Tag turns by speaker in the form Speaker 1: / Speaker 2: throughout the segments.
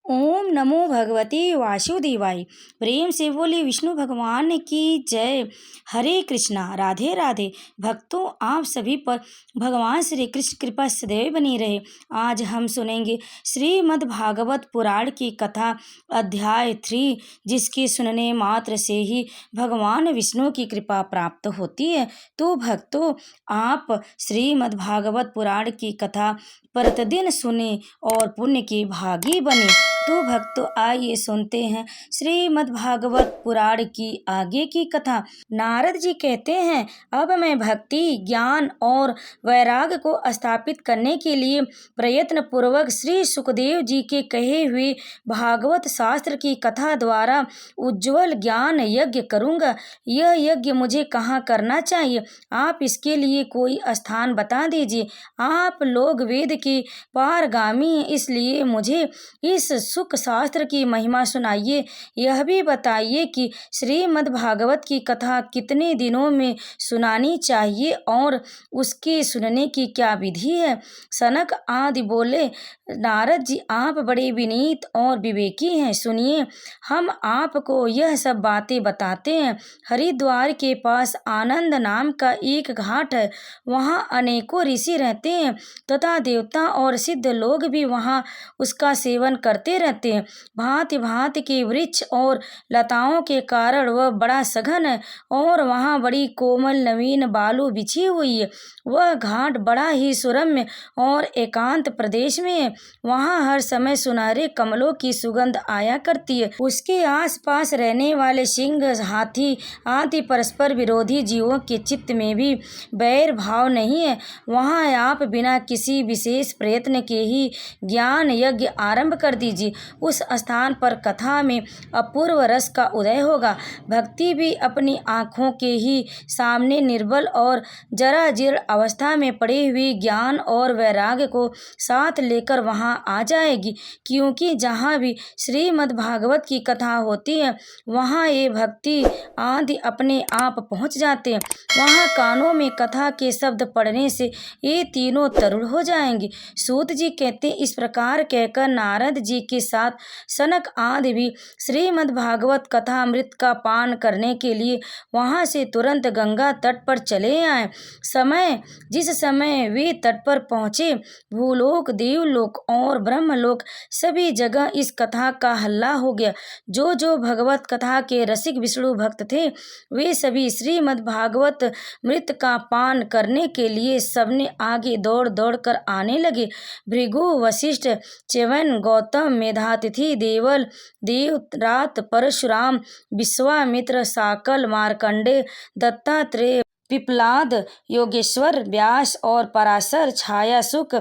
Speaker 1: ओम नमो भगवते वासुदेवाय। प्रेम से बोले विष्णु भगवान की जय। हरे कृष्णा, राधे राधे। भक्तों, आप सभी पर भगवान श्री कृष्ण कृपा सदैव बनी रहे। आज हम सुनेंगे श्रीमद् भागवत पुराण की कथा, अध्याय 3, जिसके सुनने मात्र से ही भगवान विष्णु की कृपा प्राप्त होती है। तो भक्तों, आप श्रीमद् भागवत पुराण की कथा प्रतिदिन सुने और पुण्य की भागी बने। तो भक्तों, आइए सुनते हैं श्रीमद् भागवत पुराण की आगे की कथा। नारद जी कहते हैं, अब मैं भक्ति, ज्ञान और वैराग्य को स्थापित करने के लिए प्रयत्न पूर्वक श्री सुखदेव जी के कहे हुए भागवत शास्त्र की कथा द्वारा उज्जवल ज्ञान यज्ञ करूंगा। यह यज्ञ मुझे कहाँ करना चाहिए? आप इसके लिए कोई स्थान बता दीजिए। आप लोग वेद के पारगामी हैं, इसलिए मुझे इस सुख शास्त्र की महिमा सुनाइए। यह भी बताइए कि श्रीमद् भागवत की कथा कितने दिनों में सुनानी चाहिए और उसके सुनने की क्या विधि है? सनक आदि बोले, नारद जी, आप बड़े विनीत और विवेकी हैं। सुनिए, हम आपको यह सब बातें बताते हैं। हरिद्वार के पास आनंद नाम का एक घाट है। वहाँ अनेकों ऋषि रहते हैं तथा देवता और सिद्ध लोग भी वहाँ उसका सेवन करते रहते हैं। भांति भांति के वृक्ष और लताओं के कारण वह बड़ा सघन है और वहाँ बड़ी कोमल नवीन बालू बिछी हुई है। वह घाट बड़ा ही सुरम्य और एकांत प्रदेश में है। वहाँ हर समय सुनहरे कमलों की सुगंध आया करती है। उसके आसपास रहने वाले सिंह, हाथी आदि परस्पर विरोधी जीवों के चित्त में भी बैर भाव नहीं है। वहाँ आप बिना किसी विशेष प्रयत्न के ही ज्ञान यज्ञ आरंभ कर दीजिए। उस स्थान पर कथा में अपूर्व रस का उदय होगा। भक्ति भी अपनी आँखों के ही सामने निर्बल और जराजीर्ण अवस्था में पड़े हुए ज्ञान और वैराग्य को साथ लेकर वहाँ आ जाएगी। क्योंकि जहाँ भी श्रीमद् भागवत की कथा होती है, वहाँ ये भक्ति आदि अपने आप पहुँच जाते हैं। वहाँ कानों में कथा के शब्द पढ़ने से ये तीनों तरुण हो जाएंगे। सूत जी कहते, इस प्रकार कहकर नारद जी के साथ सनक आदि भी श्रीमद् भागवत कथा अमृत का पान करने के लिए वहां से तुरंत गंगा तट पर चले आए। जिस समय वे तट पर पहुंचे, भूलोक, देवलोक और ब्रह्मलोक सभी जगह इस कथा का हल्ला हो गया। जो जो भगवत कथा के रसिक विष्णु भक्त थे, वे सभी श्रीमद् भागवत मृत का पान करने के लिए सबने आगे दौड़ दौड़ कर आने लगे। भृगु, वशिष्ठ, च्यवन, गौतम, मेधातिथि, देवल, देवरात, परशुराम, विश्वामित्र, साकल, मार्कंडेय, दत्तात्रेय, पिप्लाद, योगेश्वर, व्यास और पराशर, छाया, सुक,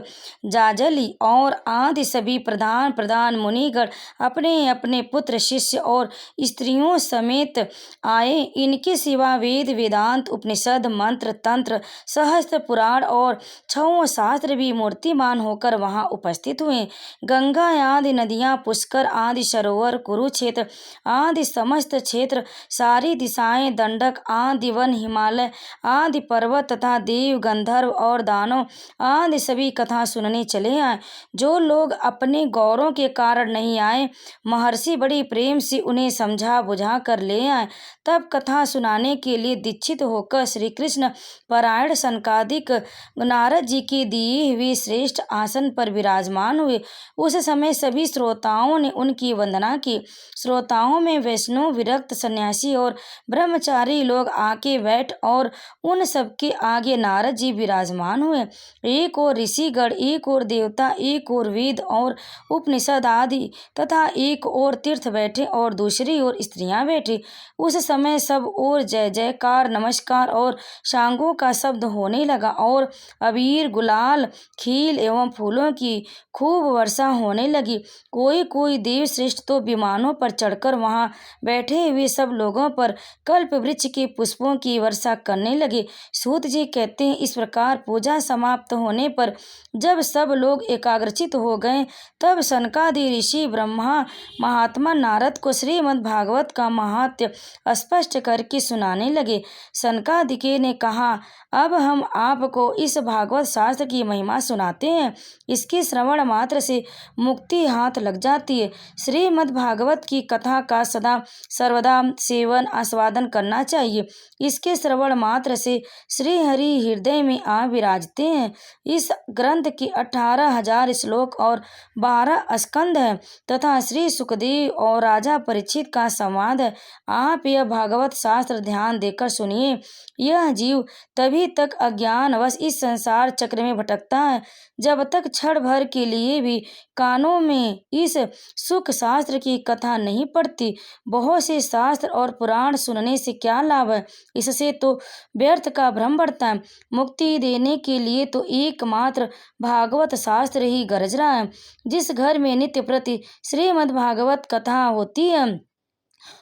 Speaker 1: जाजली और आदि सभी प्रधान प्रधान मुनिगण अपने अपने पुत्र, शिष्य और स्त्रियों समेत आए। इनके सिवा वेद, वेदांत, उपनिषद, मंत्र, तंत्र, सहस्त्र पुराण और 6 शास्त्र भी मूर्तिमान होकर वहां उपस्थित हुए। गंगा आदि नदियां, पुष्कर आदि सरोवर, कुरुक्षेत्र आदि समस्त क्षेत्र, सारी दिशाएं, दंडक आदि वन, हिमालय आदि पर्वत तथा देव, गंधर्व और दानव आदि सभी कथा सुनने चले आए। जो लोग अपने गौरव के कारण नहीं आए, महर्षि बड़ी प्रेम से उन्हें समझा बुझा कर ले आए। तब कथा सुनाने के लिए दीक्षित होकर श्री कृष्ण परायण सनकादिक नारद जी के दिए हुए श्रेष्ठ आसन पर विराजमान हुए। उस समय सभी श्रोताओं ने उनकी वंदना की। श्रोताओं में वैष्णव, विरक्त, सन्यासी और ब्रह्मचारी लोग आके बैठ और उन सबके आगे नारद जी विराजमान हुए। एक और ऋषिगण, एक और देवता, एक और वेद और उपनिषद आदि तथा एक और तीर्थ बैठे और दूसरी ओर स्त्रियां बैठी। उस समय सब ओर जय जयकार, नमस्कार और शांगों का शब्द होने लगा और अबीर, गुलाल, खील एवं फूलों की खूब वर्षा होने लगी। कोई कोई देव श्रेष्ठ तो विमानों पर चढ़कर वहां बैठे हुए सब लोगों पर कल्प वृक्ष के पुष्पों की वर्षा करने लगे। सूत जी कहते हैं, इस प्रकार पूजा समाप्त होने पर जब सब लोग एकाग्रचित हो गए, तब सनकादि ऋषि ब्रह्मा महात्मा नारद को श्रीमद् भागवत का महात्म्य स्पष्ट करके सुनाने लगे। सनकादिके ने कहा, अब हम आपको इस भागवत शास्त्र की महिमा सुनाते हैं। इसके श्रवण मात्र से मुक्ति हाथ लग जाती है। श्रीमद् भागवत की कथा का सदा सर्वदा सेवन आस्वादन करना चाहिए। इसके श्रवण मात्र से श्री हरि हृदय में आ विराजते हैं। इस ग्रंथ के 18,000 श्लोक और 12 स्कंद हैं तथा श्री सुखदेव और राजा परीक्षित का संवाद है। आप यह भागवत शास्त्र ध्यान देकर सुनिए। यह जीव तभी तक अज्ञानवश इस संसार चक्र में भटकता है जब तक क्षण भर के लिए भी कानों में इस सुख शास्त्र की कथा नहीं पड़ती। बहुत से शास्त्र और पुराण सुनने से क्या लाभ है? इससे तो व्यर्थ का भ्रम बढ़ता है। मुक्ति देने के लिए तो एकमात्र भागवत शास्त्र ही गरज रहा है। जिस घर में नित्य प्रति श्रीमद् भागवत कथा होती है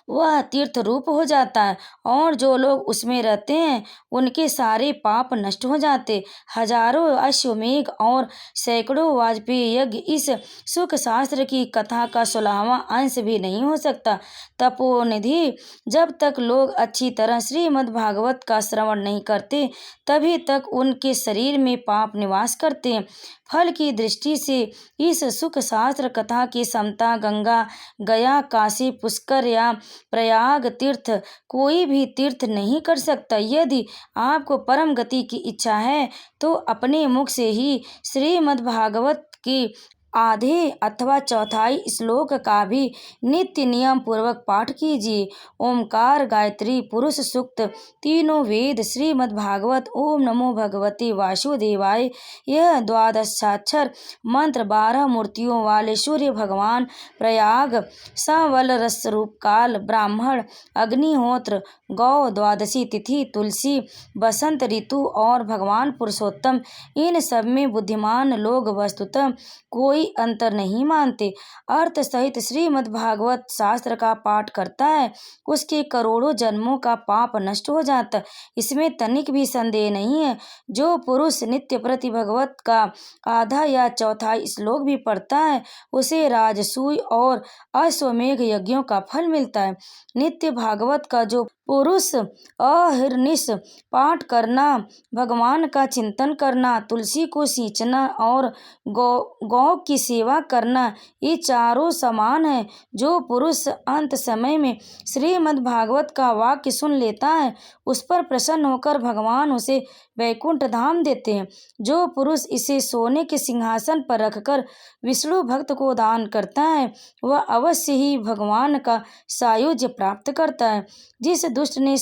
Speaker 1: वह तीर्थ रूप हो जाता है और जो लोग उसमें रहते हैं उनके सारे पाप नष्ट हो जाते। हजारों अश्वमेघ और सैकड़ों वाजपेयी यज्ञ इस सुख शास्त्र की कथा का 16वां अंश भी नहीं हो सकता। तपोनिधि जब तक लोग अच्छी तरह श्रीमद् भागवत का श्रवण नहीं करते तभी तक उनके शरीर में पाप निवास करते हैं। फल की दृष्टि से इस सुख शास्त्र कथा की समता गंगा, गया, काशी, पुष्कर या प्रयाग तीर्थ कोई भी तीर्थ नहीं कर सकता। यदि आपको परम गति की इच्छा है तो अपने मुख से ही श्रीमद् भागवत की आधे अथवा चौथाई श्लोक का भी नित्य नियम पूर्वक पाठ कीजिए। ओमकार, गायत्री, पुरुष सूक्त, तीनों वेद, श्रीमद् भागवत, ओम नमो भगवते वासुदेवाय, यह 12 मंत्र 12 मूर्तियों वाले सूर्य भगवान, प्रयाग, सवल रस रूप काल, ब्राह्मण, अग्निहोत्र, गौ, द्वादशी तिथि, तुलसी, बसंत ऋतु और भगवान पुरुषोत्तम, इन सब में बुद्धिमान लोग वस्तुतः कोई अंतर नहीं मानते। अर्थ सहित श्रीमद् भागवत शास्त्र का पाठ करता है उसके करोड़ों जन्मों का पाप नष्ट हो जाता है, इसमें तनिक भी संदेह नहीं है। जो पुरुष नित्य प्रति भगवत का आधा या चौथाई श्लोक भी पढ़ता है उसे राजसूय और अश्वमेघ यज्ञों का फल मिलता है। नित्य भागवत का जो पुरुष अहर्निश पाठ करना, भगवान का चिंतन करना, तुलसी को सींचना और गौ की सेवा करना, ये चारों समान है। जो पुरुष अंत समय में श्रीमद् भागवत का वाक्य सुन लेता है उस पर प्रसन्न होकर भगवान उसे वैकुंठ धाम देते हैं। जो पुरुष इसे सोने के सिंहासन पर रखकर विष्णु भक्त को दान करता है वह अवश्य ही भगवान का सायुज्य प्राप्त करता है। जिस दुष्ट ने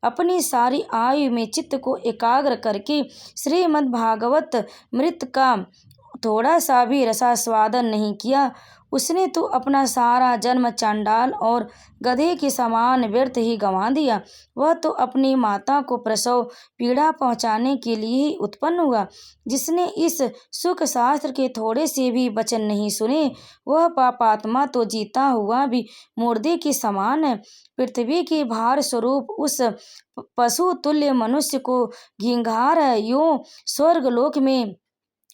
Speaker 1: अपनी सारी आयु में चित्त को एकाग्र करके श्रीमद् भागवत मृत का थोड़ा सा भी रसास्वादन नहीं किया उसने तो अपना सारा जन्म चांडाल और गधे के समान व्यर्थ ही गंवा दिया। वह तो अपनी माता को प्रसव पीड़ा पहुंचाने के लिए ही उत्पन्न हुआ। जिसने इस सुख शास्त्र के थोड़े से भी वचन नहीं सुने वह पापात्मा तो जीता हुआ भी मुर्दे के समान है। पृथ्वी के भार स्वरूप उस पशु तुल्य मनुष्य को घिंघार है। यूं स्वर्गलोक में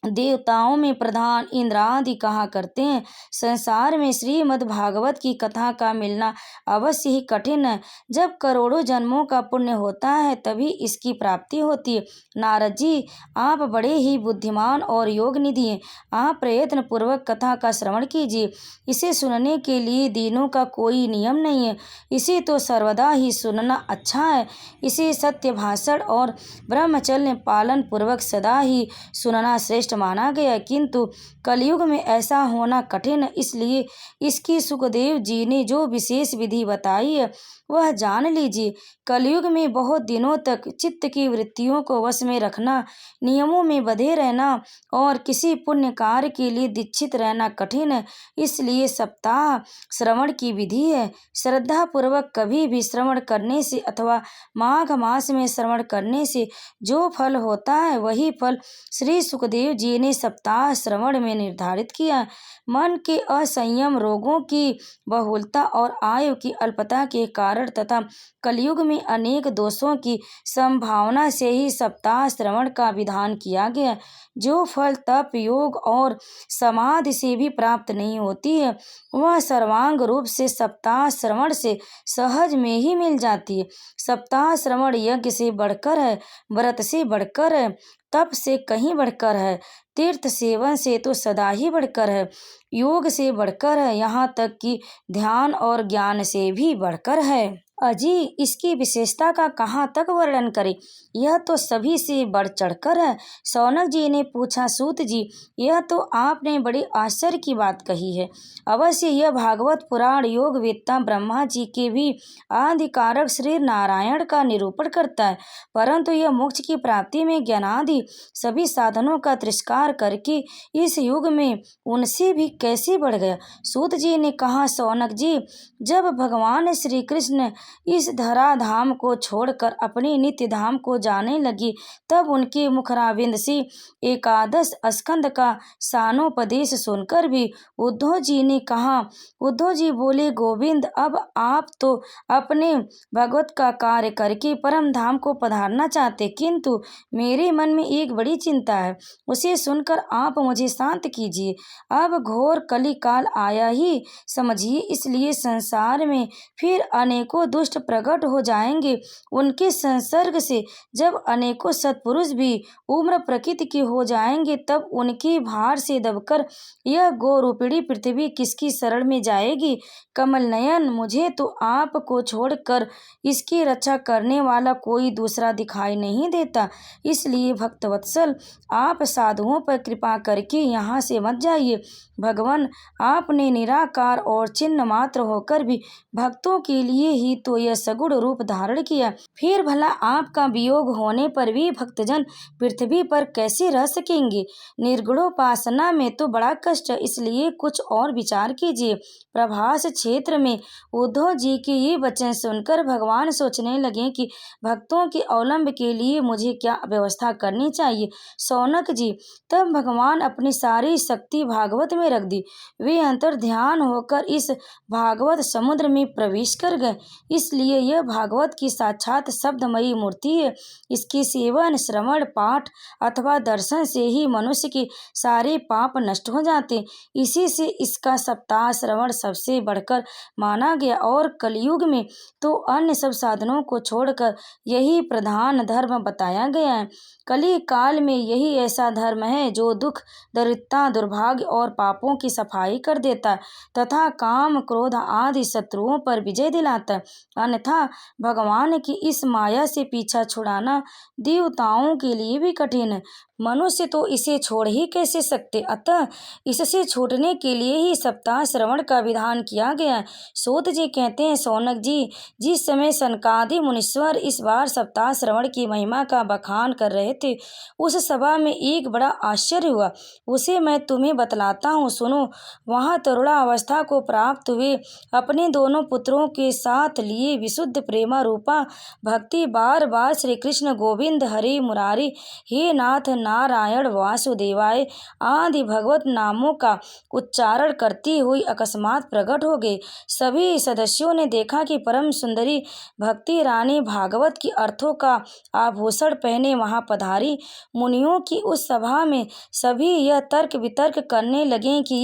Speaker 1: देवताओं में प्रधान इंद्र आदि कहा करते हैं। संसार में श्रीमद् भागवत की कथा का मिलना अवश्य ही कठिन है। जब करोड़ों जन्मों का पुण्य होता है तभी इसकी प्राप्ति होती है। नारद जी, आप बड़े ही बुद्धिमान और योग निधि हैं। आप प्रयत्न पूर्वक कथा का श्रवण कीजिए। इसे सुनने के लिए दिनों का कोई नियम नहीं है। इसे तो सर्वदा ही सुनना अच्छा है। इसे सत्य भाषण और ब्रह्मचर्य पालन पूर्वक सदा ही सुनना श्रेष्ठ माना गया, किंतु कलयुग में ऐसा होना कठिन है। इसलिए इसकी सुखदेव जी ने जो विशेष विधि बताई है वह जान लीजिए। कलयुग में बहुत दिनों तक चित्त की वृत्तियों को वश में रखना, नियमों में बंधे रहना और किसी पुण्य कार्य के लिए दीक्षित रहना कठिन है। इसलिए सप्ताह श्रवण की विधि है। श्रद्धा पूर्वक कभी भी श्रवण करने से अथवा माघ मास में श्रवण करने से जो फल होता है वही फल श्री सुखदेव जी ने सप्ताह श्रवण में निर्धारित किया। मन के असंयम, रोगों की बहुलता और आयु की अल्पता के कारण तथा कलयुग में अनेक दोषों की संभावना से ही सप्ताह श्रवण का विधान किया गया। जो फल तप, योग और समाधि से भी प्राप्त नहीं होती है, वह सर्वांग रूप से सप्ताह श्रवण से सहज में ही मिल जाती है। सप्ताह श्रवण यज्ञ से बढ़कर है, व्रत से बढ़कर है, तप से कहीं बढ़कर है, तीर्थ सेवन से तो सदा ही बढ़कर है, योग से बढ़कर है, यहाँ तक कि ध्यान और ज्ञान से भी बढ़कर है। अजी, इसकी विशेषता का कहाँ तक वर्णन करें? यह तो सभी से बढ़ चढ़कर है। शौनक जी ने पूछा, सूत जी, यह तो आपने बड़ी आश्चर्य की बात कही है। अवश्य यह भागवत पुराण योग वेत्ता ब्रह्मा जी के भी आदिकारक श्री नारायण का निरूपण करता है, परंतु यह मोक्ष की प्राप्ति में ज्ञानादि सभी साधनों का तिरस्कार करके इस युग में उनसे भी कैसे बढ़ गया? सूत जी ने कहा, शौनक जी, जब भगवान श्री कृष्ण इस धराधाम को छोड़कर अपने नित्य धाम को जाने लगे, तब उनके मुखराविंद से एकादश स्कंद का सानोपदेश सुनकर भी उद्धव जी ने कहा, उद्धव जी बोले, गोविंद, अब आप तो अपने भगवत का कार्य करके परम धाम को पधारना चाहते, किंतु मेरे मन में एक बड़ी चिंता है, उसे सुनकर आप मुझे शांत कीजिए। अब घोर कली काल आया ही समझिए, इसलिए संसार में फिर अनेकों दुष्ट प्रकट हो जाएंगे। उनके संसर्ग से जब अनेकों सत्पुरुष भी उम्र प्रकृति के हो जाएंगे, तब उनकी भार से दबकर यह गोरूपिणी पृथ्वी किसकी शरण में जाएगी? कमल नयन, मुझे तो आपको छोड़कर इसकी रक्षा करने वाला कोई दूसरा दिखाई नहीं देता, इसलिए भक्तवत्सल, आप साधुओं पर कृपा करके यहाँ से मत जाइए। भगवान, आपने निराकार और चिन्ह मात्र होकर भी भक्तों के लिए ही तो यह सगुण रूप धारण किया, फिर भला आपका वियोग होने पर भी भक्तजन पृथ्वी पर कैसे रह सकेंगे? निर्गुणोपासना में तो बड़ा कष्ट है, इसलिए कुछ और विचार कीजिए। प्रभास क्षेत्र में उद्धव जी के ये वचन सुनकर भगवान सोचने लगे कि भक्तों के अवलंब के लिए मुझे क्या व्यवस्था करनी चाहिए। शौनक जी, तब भगवान अपनी सारी शक्ति भागवत में रख दी। वे अंतर ध्यान होकर इस भागवत समुद्र में प्रवेश कर गए। इसलिए यह भागवत की साक्षात शब्दमयी मूर्ति है। इसके सेवन, श्रवण, पाठ अथवा दर्शन से ही मनुष्य के सारे पाप नष्ट हो जाते। इसी से इसका सप्ताह श्रवण सबसे बढ़कर माना गया और कलयुग में तो अन्य सब साधनों को छोड़कर यही प्रधान धर्म बताया गया है। कली काल में यही ऐसा धर्म है जो दुख, दरिद्रता, दुर्भाग्य और पापों की सफाई कर देता है तथा काम, क्रोध आदि शत्रुओं पर विजय दिलाता है। अन्यथा भगवान की इस माया से पीछा छुड़ाना देवताओं के लिए भी कठिन है। मनुष्य तो इसे छोड़ ही कैसे सकते, अतः इससे छूटने के लिए ही सप्ताह श्रवण का विधान किया गया है। सूत जी कहते हैं, शौनक जी, जिस समय सनकादि मुनीश्वर इस बार सप्ताह श्रवण की महिमा का बखान कर रहे थे, उस सभा में एक बड़ा आश्चर्य हुआ, उसे मैं तुम्हें बतलाता हूँ, सुनो। वहाँ तरुणावस्था को प्राप्त हुए अपने दोनों पुत्रों के साथ लिए विशुद्ध प्रेमा रूपा भक्ति बार बार श्री कृष्ण गोविंद हरे मुरारी हे नाथ नारायण वासुदेवाय आदि भगवत नामों का उच्चारण करती हुई अकस्मात प्रकट हो गए। सभी सदस्यों ने देखा कि परम सुंदरी भक्ति रानी भागवत की अर्थों का आभूषण पहने वहां पधारी। मुनियों की उस सभा में सभी यह तर्क वितर्क करने लगे कि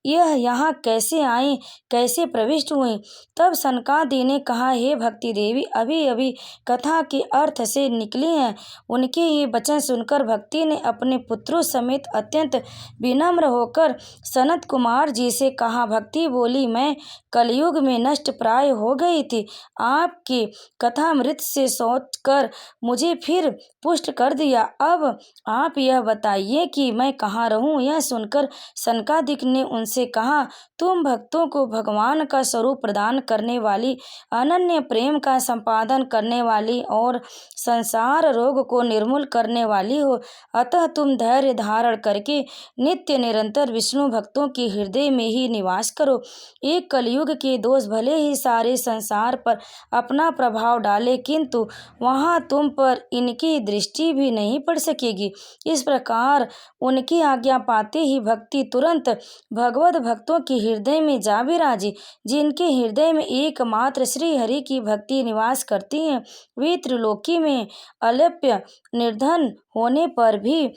Speaker 1: यह यहाँ कैसे आए, कैसे प्रविष्ट हुए। तब सनकादि ने कहा, हे भक्ति देवी, अभी अभी कथा के अर्थ से निकली हैं। उनके ये वचन सुनकर भक्ति ने अपने पुत्रों समेत अत्यंत विनम्र होकर सनत कुमार जी से कहा। भक्ति बोली, मैं कलयुग में नष्ट प्राय हो गई थी, आपके कथामृत से सोचकर मुझे फिर पुष्ट कर दिया। अब आप यह बताइए कि मैं कहाँ रहूं। यह सुनकर सनकादिक ने उनसे कहा, तुम भक्तों को भगवान का स्वरूप प्रदान करने वाली, अनन्य प्रेम का संपादन करने वाली और संसार रोग को निर्मूल करने वाली वाली हो, अतः तुम धैर्य धारण करके नित्य निरंतर विष्णु भक्तों के हृदय में ही निवास करो। एक कलयुग के दोष भले ही सारे संसार पर अपना प्रभाव डाले, किंतु वहाँ तुम पर इनकी दृष्टि भी नहीं पड़ सकेगी। इस प्रकार उनकी आज्ञा पाते ही भक्ति तुरंत भगवत भक्तों के हृदय में जा विराजी। जिनके हृदय में एकमात्र श्री हरि की भक्ति निवास करती है, वे त्रिलोकी में अलिप्य निर्धन होने पर भी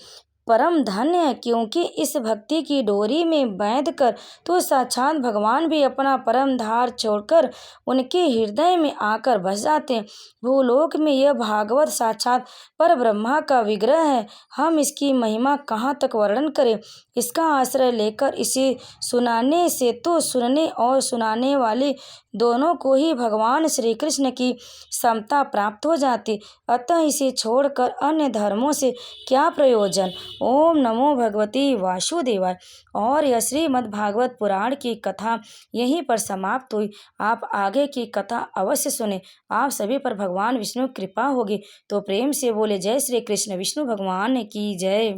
Speaker 1: परम धन्य है, क्योंकि इस भक्ति की डोरी में बांध कर तो साक्षात भगवान भी अपना परम धार छोड़कर उनके हृदय में आकर बस जाते हैं। भूलोक में यह भागवत साक्षात पर ब्रह्मा का विग्रह है। हम इसकी महिमा कहाँ तक वर्णन करें। इसका आश्रय लेकर इसे सुनाने से तो सुनने और सुनाने वाले दोनों को ही भगवान श्री कृष्ण की समता प्राप्त हो जाती, अतः इसे छोड़कर अन्य धर्मों से क्या प्रयोजन। ओम नमो भगवते वासुदेवाय। और यह श्रीमद् भागवत पुराण की कथा यहीं पर समाप्त हुई। आप आगे की कथा अवश्य सुने। आप सभी पर भगवान विष्णु कृपा होगी। तो प्रेम से बोले जय श्री कृष्ण। विष्णु भगवान की जय।